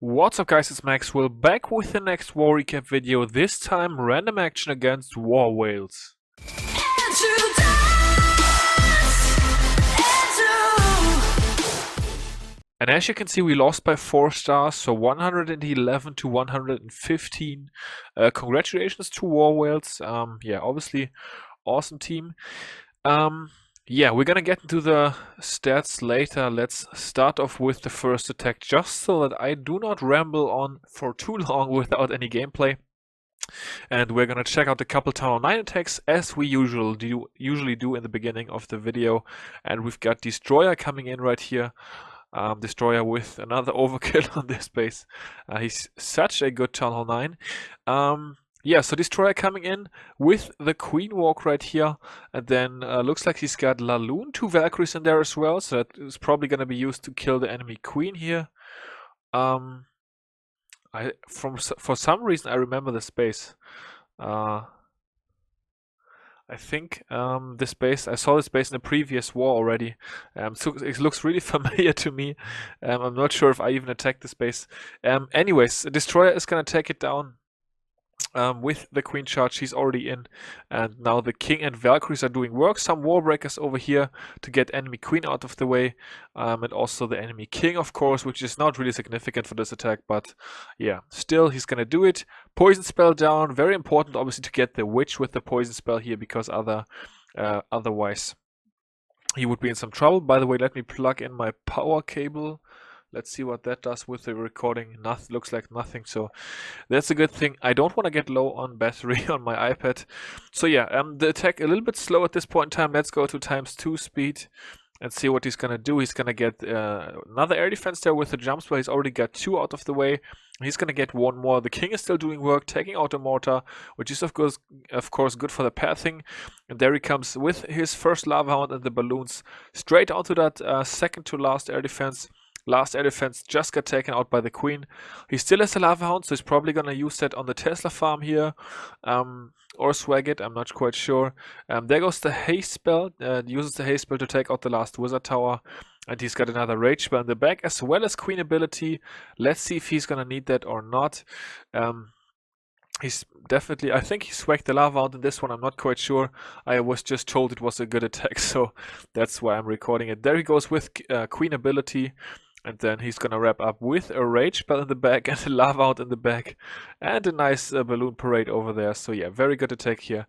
What's up guys, it's Max. We're back with the next war recap video, this time random action against war whales. And as you can see, we lost by 4 stars, so 111 to 115. Congratulations to war whales. Yeah, obviously awesome team. Yeah, we're gonna get into the stats later. Let's start off with the first attack, just so that I do not ramble on for too long without any gameplay. And we're gonna check out a couple Town 9 attacks, as we usually do in the beginning of the video. And we've got Destroyer coming in right here. Destroyer with another overkill on this base. He's such a good Town Hall 9. Yeah, so Destroyer coming in with the Queen Walk right here, and then looks like he's got Laloon, 2 Valkyries in there as well, so that is probably going to be used to kill the enemy Queen here. For some reason I remember this base. I think this base, I saw this base in the previous war already, so it looks really familiar to me. I'm not sure if I even attacked this base. Anyways, Destroyer is going to take it down. With the Queen charge, she's already in, and now the King and Valkyries are doing work. Some War Breakers over here to get enemy Queen out of the way, and also the enemy King, of course, which is not really significant for this attack, but yeah, still he's gonna do it. Poison spell down, very important obviously to get the Witch with the poison spell here, because otherwise he would be in some trouble. By the way, let me plug in my power cable. Let's see what that does with the recording. Looks like nothing, so that's a good thing. I don't want to get low on battery on my iPad. So yeah, the attack a little bit slow at this point in time. Let's go to ×2 speed and see what he's gonna do. He's gonna get another air defense there with the jump spell. He's already got 2 out of the way. He's gonna get 1 more. The King is still doing work, taking out a mortar, which is of course good for the pathing. And there he comes with his first Lava Hound and the balloons straight onto that second to last air defense. Last air defense just got taken out by the Queen. He still has a Lava Hound, so he's probably gonna use that on the Tesla farm here, or swag it, I'm not quite sure. There goes the haste spell, uses the haste spell to take out the last wizard tower, and he's got another rage spell in the back, as well as Queen ability. Let's see if he's gonna need that or not. He's definitely, I think he swagged the Lava Hound in this one, I'm not quite sure. I was just told it was a good attack, so that's why I'm recording it. There he goes with Queen ability. And then he's gonna wrap up with a rage spell in the back and a Lava Hound in the back, and a nice balloon parade over there. So yeah, very good attack here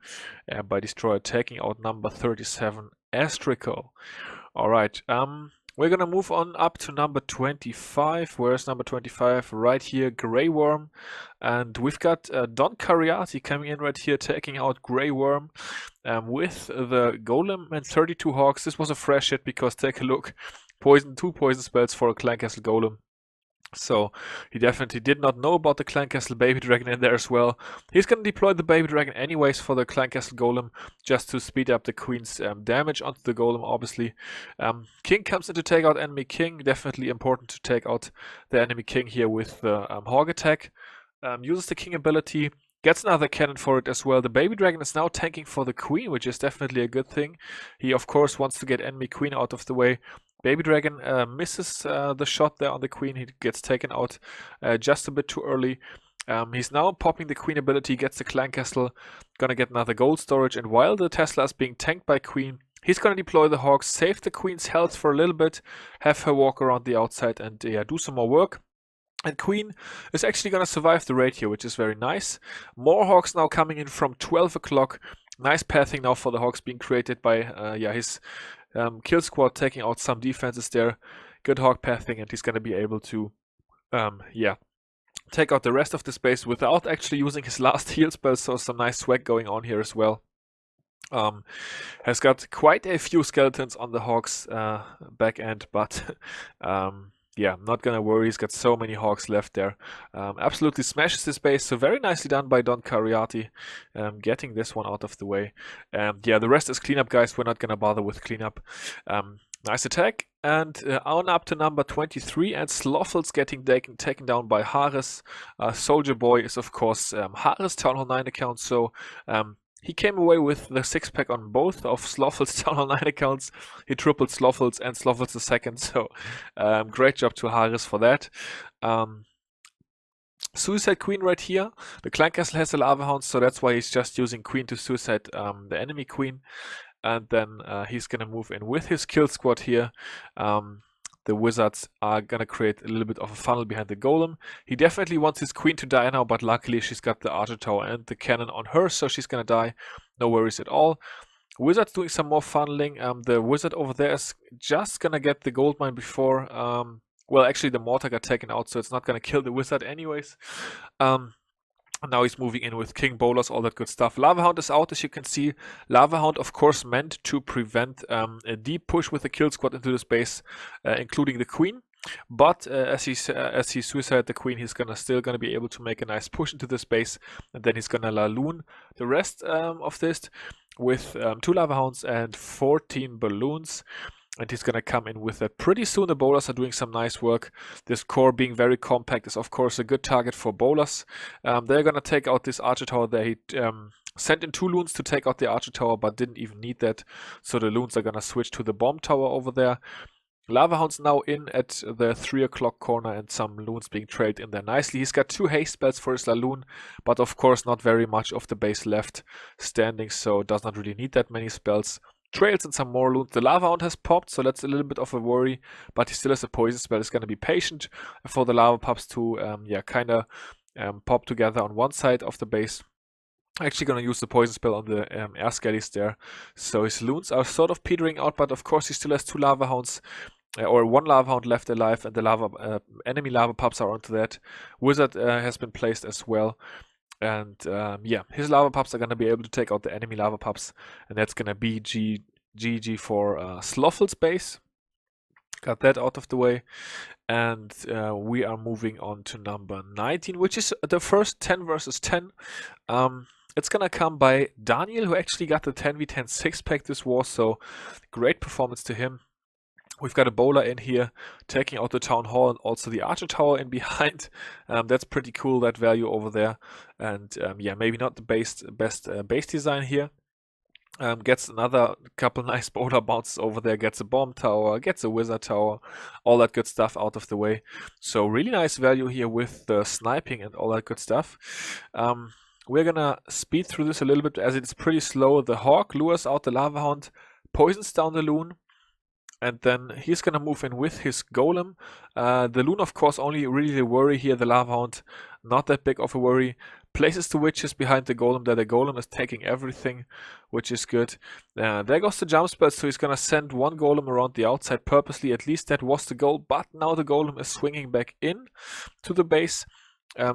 by Destroyer, taking out number 37 Astrico. Alright, we're gonna move on up to number 25. Where's number 25? Right here, Grey Worm. And we've got Don Cariati coming in right here, taking out Grey Worm with the Golem and 32 Hawks. This was a fresh hit because take a look. 2 poison spells for a Clan Castle Golem. So he definitely did not know about the Clan Castle Baby Dragon in there as well. He's going to deploy the Baby Dragon anyways for the Clan Castle Golem, just to speed up the Queen's damage onto the Golem, obviously. King comes in to take out enemy King. Definitely important to take out the enemy King here with the Hog attack. Uses the King ability. Gets another cannon for it as well. The Baby Dragon is now tanking for the Queen, which is definitely a good thing. He of course wants to get enemy Queen out of the way. Baby Dragon misses the shot there on the Queen. He gets taken out just a bit too early. He's now popping the Queen ability, gets the Clan Castle, gonna get another gold storage, and while the Tesla is being tanked by Queen, he's gonna deploy the Hawks, save the Queen's health for a little bit, have her walk around the outside, and yeah, do some more work. And Queen is actually gonna survive the raid here, which is very nice. More Hawks now coming in from 12 o'clock. Nice pathing now for the Hawks being created by his kill squad, taking out some defenses there. Good Hawk pathing, and he's going to be able to take out the rest of the space without actually using his last heal spell, so some nice swag going on here as well. Has got quite a few skeletons on the Hawks back end, but yeah, not gonna worry, he's got so many Hawks left there. Absolutely smashes his base, so very nicely done by Don Cariati, getting this one out of the way. Yeah, the rest is cleanup, guys, we're not gonna bother with cleanup. Nice attack, and on up to number 23, and Sloffel's getting taken down by Haris. Soldier Boy is of course Haris Town Hall 9 account, so He came away with the 6-pack on both of Sloffel's Town Hall 9 accounts. He tripled Sloffel's and Sloffel's the second, so great job to Haris for that. Suicide Queen right here. The Clan Castle has a Lava Hound, so that's why he's just using Queen to suicide the enemy Queen. And then he's gonna move in with his kill squad here. The wizards are gonna create a little bit of a funnel behind the golem. He definitely wants his queen to die now, but luckily she's got the archer tower and the cannon on her, so she's gonna die. No worries at all. Wizard's doing some more funneling. The wizard over there is just gonna get the gold mine before... well, actually the mortar got taken out, so it's not gonna kill the wizard anyways. Now he's moving in with King Bowlers, all that good stuff. Lava Hound is out, as you can see. Lava Hound, of course, meant to prevent a deep push with the kill squad into the space, including the queen. But as he suicided the queen, he's still gonna be able to make a nice push into the space, and then he's gonna Laloon the rest of this with 2 Lava Hounds and 14 balloons. And he's gonna come in with that pretty soon. The bowlers are doing some nice work. This core being very compact is of course a good target for bowlers. They're gonna take out this archer tower there. He sent in 2 loons to take out the archer tower, but didn't even need that. So the loons are gonna switch to the bomb tower over there. Lava Hound's now in at the 3 o'clock corner and some loons being trailed in there nicely. He's got 2 haste spells for his Laloon, but of course not very much of the base left standing, so does not really need that many spells. Trails and some more loot. The Lava Hound has popped, so that's a little bit of a worry, but he still has a poison spell. He's going to be patient for the lava pups to kind of pop together on one side of the base. Actually going to use the poison spell on the air skellies there. So his loons are sort of petering out, but of course he still has 2 Lava Hounds. Or 1 Lava Hound left alive, and the enemy lava pups are onto that. Wizard has been placed as well. And yeah, his lava pups are going to be able to take out the enemy lava pups, and that's going to be GG for Sloffel's base. Got that out of the way, and we are moving on to number 19, which is the first 10 versus 10. It's going to come by Daniel, who actually got the 10v10 6-pack this war, so great performance to him. We've got a bowler in here taking out the town hall and also the archer tower in behind. That's pretty cool, that value over there. And yeah, maybe not the best base design here. Gets another couple nice bowler bounces over there, gets a bomb tower, gets a wizard tower, all that good stuff out of the way. So really nice value here with the sniping and all that good stuff. We're gonna speed through this a little bit as it's pretty slow. The hawk lures out the lava hound, poisons down the loon, and then he's gonna move in with his golem. The loon, of course, only really the worry here. The lava hound, not that big of a worry. Places the witches behind the golem there. The golem is taking everything, which is good. There goes the jump spell, so he's gonna send 1 golem around the outside purposely. At least that was the goal, but now the golem is swinging back in to the base.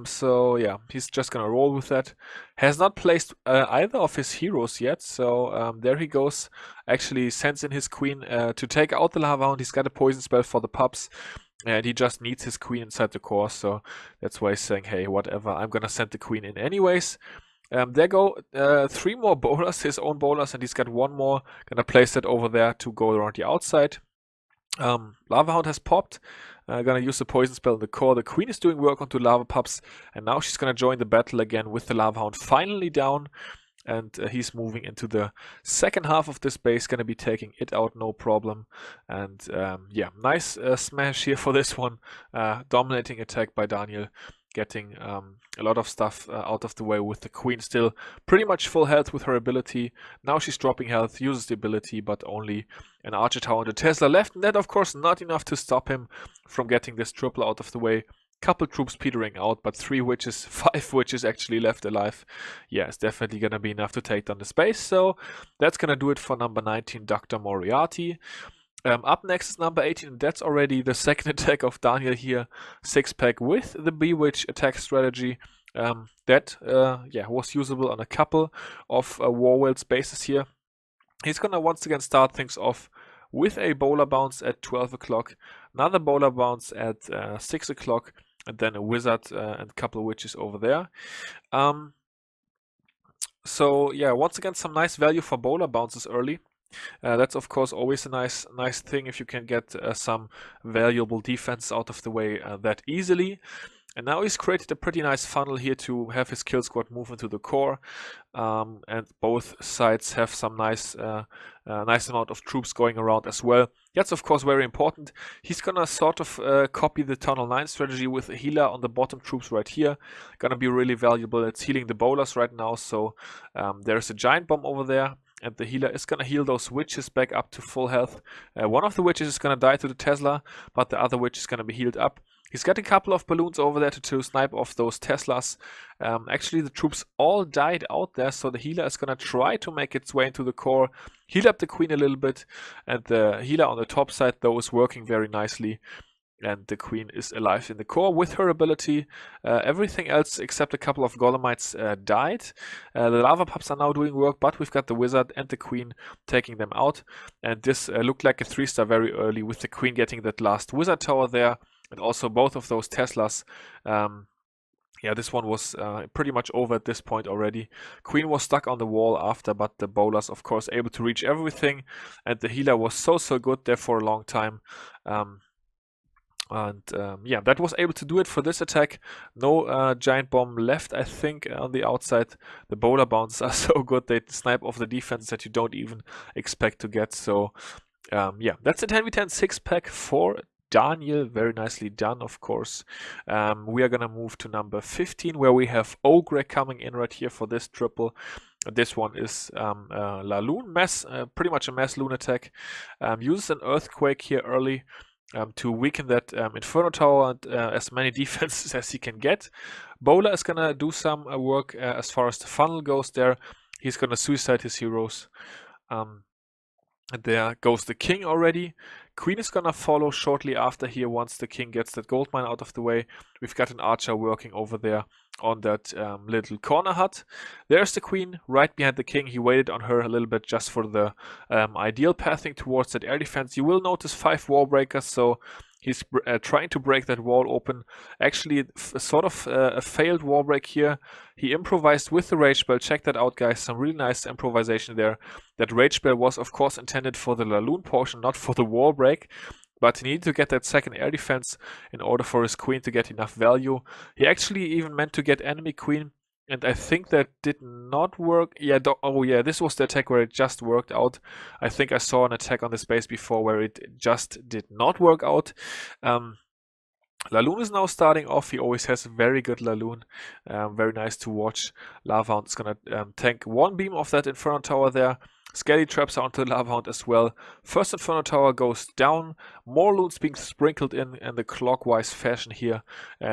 So yeah, he's just gonna roll with that. Has not placed either of his heroes yet, so there he goes. Actually sends in his queen to take out the lava hound. He's got a poison spell for the pups, and he just needs his queen inside the core, so that's why he's saying, hey, whatever, I'm gonna send the queen in anyways. There go 3 more bowlers, his own bowlers, and he's got 1 more. Gonna place that over there to go around the outside. Lava Hound has popped. Gonna use the poison spell in the core. The queen is doing work onto lava pups, and now she's gonna join the battle again with the Lava Hound finally down. And he's moving into the second half of this base, gonna be taking it out no problem. And yeah, nice smash here for this one. Dominating attack by Daniel, getting a lot of stuff out of the way with the queen still pretty much full health with her ability. Now she's dropping health, uses the ability, but only an archer tower and a Tesla left. And that, of course, not enough to stop him from getting this triple out of the way. Couple troops petering out, but 3 witches, 5 witches actually left alive. Yeah, it's definitely gonna be enough to take down the space. So that's gonna do it for number 19, Dr. Moriarty. Up next is number 18, and that's already the second attack of Daniel here. 6-pack with the Bewitch attack strategy. That was usable on a couple of Warwell's bases here. He's gonna once again start things off with a bowler bounce at 12 o'clock, another bowler bounce at 6 o'clock, and then a wizard and a couple of witches over there. So yeah, once again, some nice value for bowler bounces early. That's of course always a nice thing if you can get some valuable defense out of the way that easily. And now he's created a pretty nice funnel here to have his kill squad move into the core, and both sides have some nice amount of troops going around as well. That's of course very important. He's gonna sort of copy the Tunnel 9 strategy with a healer on the bottom troops right here. Gonna be really valuable. It's healing the bowlers right now, so there's a giant bomb over there. And the healer is gonna heal those witches back up to full health. One of the witches is gonna die to the Tesla, but the other witch is gonna be healed up. He's got a couple of balloons over there to snipe off those Teslas. Actually, the troops all died out there, so the healer is gonna try to make its way into the core, heal up the queen a little bit, and the healer on the top side, though, is working very nicely. And the queen is alive in the core with her ability. Everything else except a couple of golemites died. The lava pups are now doing work, but we've got the wizard and the queen taking them out. And this looked like a 3-star very early, with the queen getting that last wizard tower there, and also both of those Teslas. Yeah, this one was pretty much over at this point already. Queen was stuck on the wall after, but the bowlers, of course, able to reach everything. And the healer was so good there for a long time. Yeah, that was able to do it for this attack. No giant bomb left, I think, on the outside. The bowler bounces are so good, they snipe off the defense that you don't even expect to get. So, yeah, that's a 10v10 6-pack for Daniel. Very nicely done, of course. We are gonna move to number 15, where we have Ogre coming in right here for this triple. This one is Laloon Mass, pretty much a Mass Loon attack. Uses an Earthquake here early. To weaken that Inferno Tower and as many defenses as he can get. Bowler is gonna do some work as far as the funnel goes there. He's gonna suicide his heroes. There goes the king already. Queen is gonna follow shortly after here once the king gets that gold mine out of the way. We've got an archer working over there on that little corner hut. There's the queen right behind the king. He waited on her a little bit just for the ideal pathing towards that air defense. You will notice 5 wall breakers, so he's trying to break that wall open. Actually, sort of a failed wall break here. He improvised with the rage spell. Check that out, guys. Some really nice improvisation there. That rage spell was, of course, intended for the Laloon portion, not for the wall break. But he needed to get that second air defense in order for his queen to get enough value. He actually even meant to get enemy queen, and I think that did not work. Yeah, oh yeah, this was the attack where it just worked out. I think I saw an attack on this base before where it just did not work out. Laloon is now starting off. He always has a very good Laloon. Very nice to watch. Lava Hound is going to tank one beam of that Inferno Tower there. Skelly traps are onto the Lava Hound as well. First Inferno Tower goes down. More loons being sprinkled in the clockwise fashion here,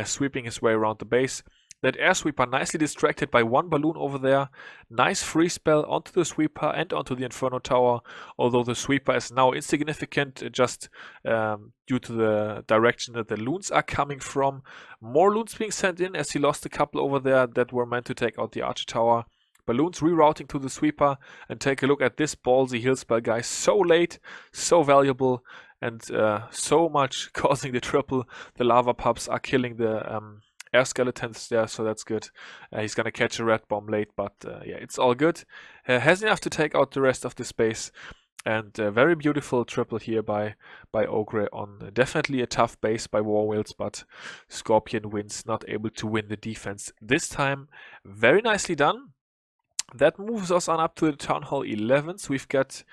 sweeping his way around the base. That air sweeper nicely distracted by one balloon over there. Nice free spell onto the sweeper and onto the Inferno Tower. Although the sweeper is now insignificant just due to the direction that the loons are coming from. More loons being sent in as he lost a couple over there that were meant to take out the Archer Tower. Balloons rerouting to the sweeper, and take a look at this ballsy heal spell, guys. So late, so valuable, and so much causing the triple. The lava pups are killing the air skeletons there, so that's good. He's gonna catch a red bomb late, but yeah, it's all good. Has enough to take out the rest of the space, and very beautiful triple here by Ogre on definitely a tough base by War Wheels, but Scorpion wins, not able to win the defense this time. Very nicely done. That moves us on up to the Town Hall 11s. We've got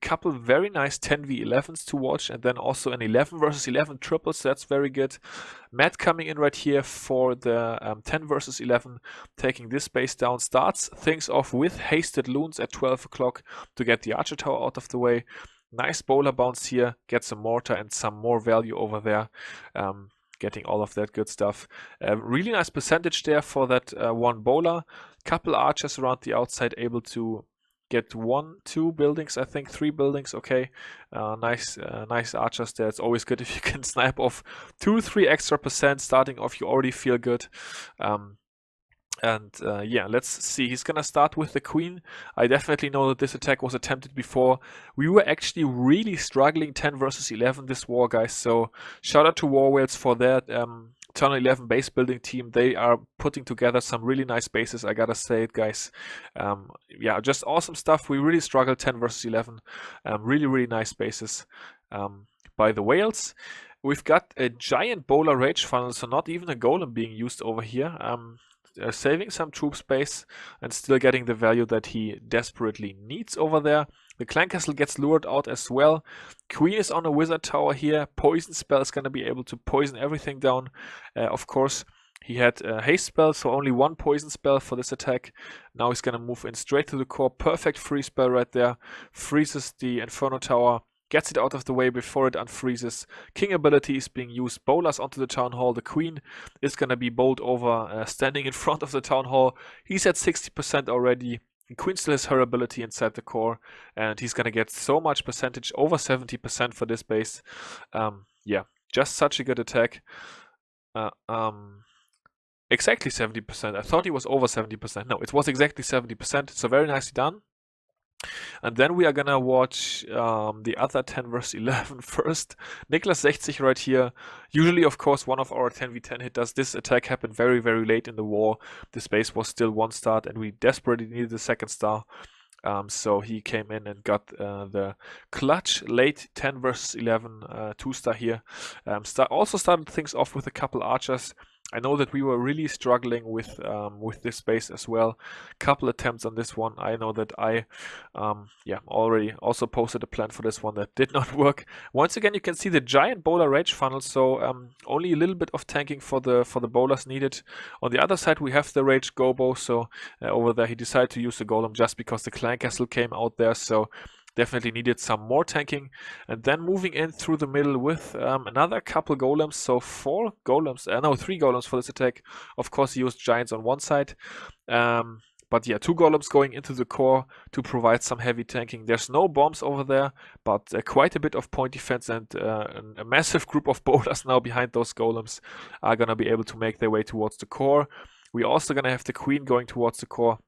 couple very nice 10v11s to watch, and then also an 11 versus 11 triples. That's very good. Matt coming in right here for the 10 versus 11, taking this base down. Starts things off with hasted loons at 12 o'clock to get the Archer Tower out of the way. Nice bowler bounce here, gets a mortar and some more value over there. Getting all of that good stuff. Really nice percentage there for that one bowler. Couple archers around the outside able to get 1, 2 buildings, I think 3 buildings. Okay, nice archers there. It's always good if you can snipe off 2-3 extra percent starting off. You already feel good. Yeah, let's see. He's gonna start with the queen. I definitely know that this attack was attempted before. We were actually really struggling 10 versus 11 this war, guys. So shout out to War Whales for that. Turn 11 base building team. They are putting together some really nice bases, I gotta say it, guys. Yeah, just awesome stuff. We really struggled 10 versus 11. Really nice bases by the Whales. we've got a giant bowler rage funnel, so not even a golem being used over here. Saving some troop space and still getting the value that he desperately needs over there. The clan castle gets lured out as well. Queen is on a wizard tower here. Poison spell is going to be able to poison everything down. Of course, he had a haste spell, so only one poison spell for this attack. Now he's going to move in straight to the core. Perfect freeze spell right there. Freezes the Inferno Tower. Gets it out of the way before it unfreezes. King ability is being used. Bowlers onto the town hall. The queen is going to be bowled over, standing in front of the town hall. He's at 60% already. The queen still has her ability inside the core, and he's going to get so much percentage, over 70% for this base. Yeah, just such a good attack. Exactly 70%. I thought he was over 70%. No, it was exactly 70%, so very nicely done. And then we are gonna watch the other 10 vs 11 first. Niklas 60 right here. Usually, of course, one of our 10v10 hitters. This attack happened very, very late in the war. This base was still 1 star, and we desperately needed the 2nd star. So he came in and got the clutch late 10 vs 11 2-star here. Also started things off with a couple archers. I know that we were really struggling with this base as well. Couple attempts on this one. I know that I already also posted a plan for this one that did not work. Once again, you can see the giant bowler rage funnel, so only a little bit of tanking for the bowlers needed. On the other side, we have the rage gobo, so over there he decided to use the golem just because the clan castle came out there, so definitely needed some more tanking. And then moving in through the middle with another couple golems, so 3 golems for this attack. Of course, he used giants on one side. But yeah, 2 golems going into the core to provide some heavy tanking. There's no bombs over there, but quite a bit of point defense, and a massive group of bowlers now behind those golems are going to be able to make their way towards the core. We're also going to have the queen going towards the core.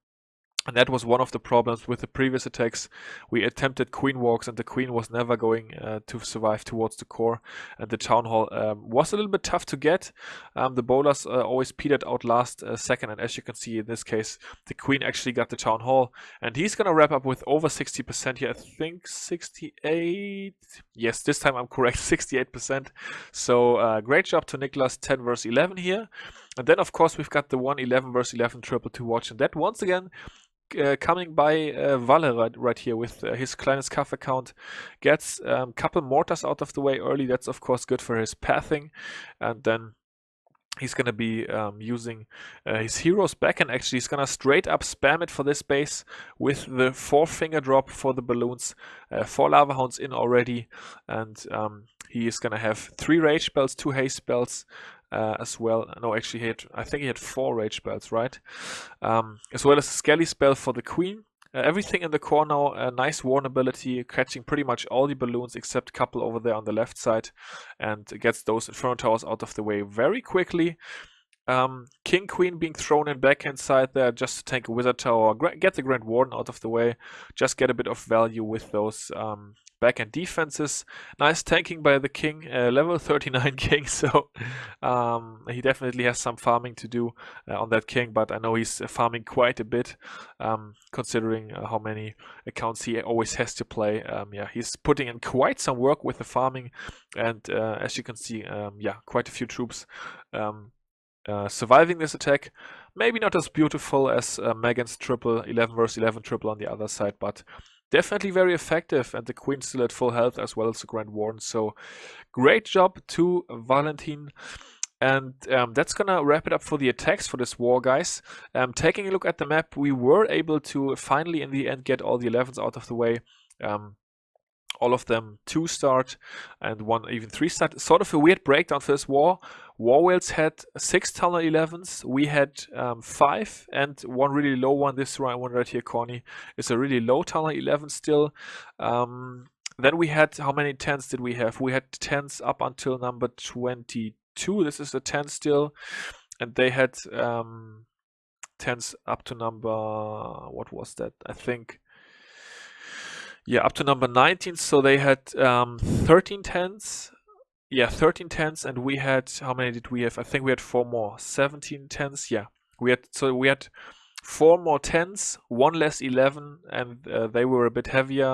And that was one of the problems with the previous attacks. We attempted queen walks, and the queen was never going to survive towards the core. And the town hall was a little bit tough to get. The bowlers always petered out last second, and as you can see in this case, the queen actually got the town hall. And he's going to wrap up with over 60% here. I think 68. Yes, this time I'm correct, 68%. So great job to Niklas, 10 vs 11 here. And then, of course, we've got the 11 vs 11 triple to watch. And that, once again, coming by Valle right here with his Kleines Kaff account, gets a couple mortars out of the way early. That's of course good for his pathing, and then he's going to be using his heroes back, and actually he's going to straight up spam it for this base with the 4-finger drop for the balloons. 4 lava hounds in already, and he is going to have 3 rage spells, 2 haste spells, as well. No, actually, I think he had 4 rage spells, right? As well as a skelly spell for the queen. Everything in the core now, a nice warn ability, catching pretty much all the balloons except a couple over there on the left side, and gets those Inferno Towers out of the way very quickly. King, Queen being thrown in backhand side there just to tank a Wizard Tower, get the Grand Warden out of the way, just get a bit of value with those backhand defenses. Nice tanking by the King, level 39 King, so he definitely has some farming to do on that King, but I know he's farming quite a bit, considering how many accounts he always has to play. Yeah, he's putting in quite some work with the farming, and as you can see, yeah, quite a few troops surviving this attack. Maybe not as beautiful as Megan's triple, 11 vs 11 triple on the other side, but definitely very effective, and the Queen still at full health as well as the Grand Warden. So great job to Valentin. And that's gonna wrap it up for the attacks for this war, guys. Taking a look at the map, we were able to finally in the end get all the 11s out of the way. All of them 2-starred and one even 3-starred. Sort of a weird breakdown for this war. War Whales had 6 Tunnel 11s. We had 5 and one really low one. This one right here, Corny, is a really low Tunnel 11 still. Then we had, how many 10s did we have? We had 10s up until number 22. This is the 10 still. And they had 10s up to number, what was that? I think, yeah, up to number 19, so they had 13 10s. Yeah, 13 10s, and we had, how many did we have? I think we had 4 more. 17 10s, yeah. We had 4 more 10s, 1 less 11, and they were a bit heavier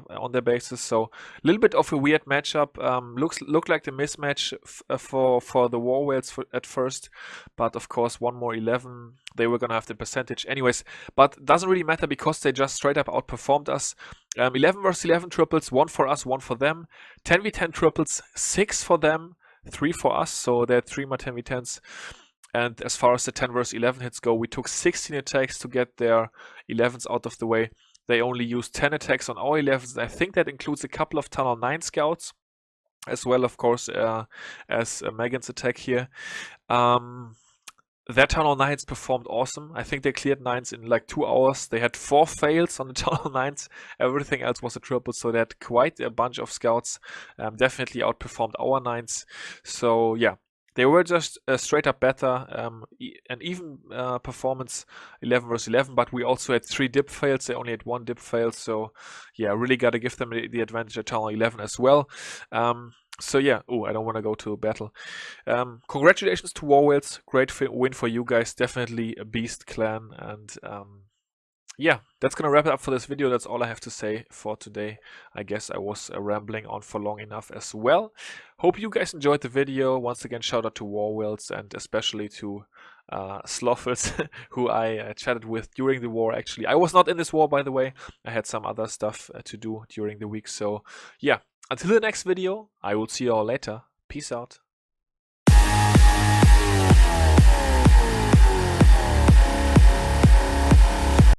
on their bases. So a little bit of a weird matchup. Looked like the mismatch for the War Whales at first, but of course 1 more 11, they were gonna have the percentage anyways. But doesn't really matter because they just straight up outperformed us. 11 versus 11 triples, 1 for us, 1 for them. 10v10 triples, 6 for them, 3 for us. So they had 3 more 10v10s. And as far as the 10 versus 11 hits go, we took 16 attacks to get their 11s out of the way. They only used 10 attacks on our 11s. I think that includes a couple of Tunnel 9 scouts, as well, of course, as Megan's attack here. Their Tunnel 9s performed awesome. I think they cleared 9s in like 2 hours. They had 4 fails on the Tunnel 9s. Everything else was a triple, so they had quite a bunch of scouts. Definitely outperformed our 9s. So yeah, they were just straight up better, and even performance 11 versus 11, but we also had 3 dip fails. They only had 1 dip fail, so yeah, really got to give them the advantage at Tunnel 11 as well. So yeah, I don't want to go to battle. Congratulations to War Whales, great win for you guys, definitely a beast clan, and yeah, that's gonna wrap it up for this video. That's all I have to say for today. I guess I was rambling on for long enough as well. Hope you guys enjoyed the video. Once again, shout out to War Whales and especially to Slothels, who I chatted with during the war. Actually, I was not in this war, by the way. I had some other stuff to do during the week. So yeah, until the next video, I will see you all later. Peace out.